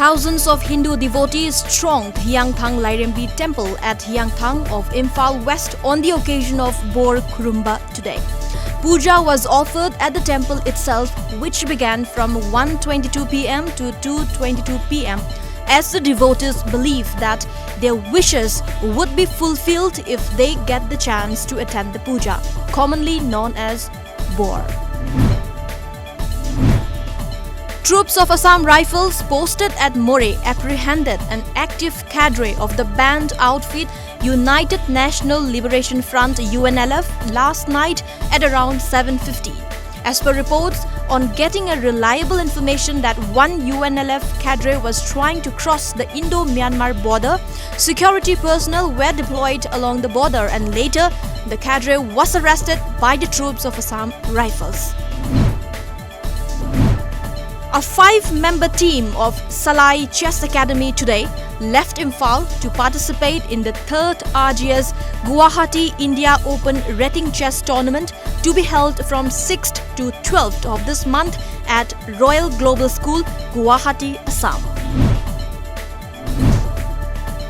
Thousands of Hindu devotees thronged Hyangthang Lairembi Temple at Hyangthang of Imphal West on the occasion of Bor Khurumba today. Puja was offered at the temple itself, which began from 1:22 p.m. to 2:22 p.m. as the devotees believe that their wishes would be fulfilled if they get the chance to attend the puja, commonly known as Bor. Troops of Assam Rifles posted at More apprehended an active cadre of the banned outfit United National Liberation Front UNLF last night at around 7:50. As per reports, on getting a reliable information that one UNLF cadre was trying to cross the Indo-Myanmar border, security personnel were deployed along the border and later the cadre was arrested by the troops of Assam Rifles. A 5-member team of Salai Chess Academy today left Imphal to participate in the 3rd RGS Guwahati India Open Rating Chess Tournament to be held from 6th to 12th of this month at Royal Global School, Guwahati, Assam.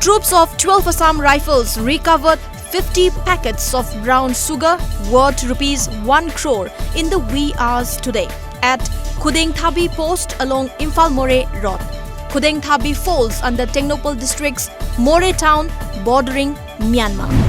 Troops of 12 Assam Rifles recovered 50 packets of brown sugar worth Rs 1 crore in the wee hours today at Khudengthabi post along Imphal-More Road. Khudengthabi falls under Technopole district's More town bordering Myanmar.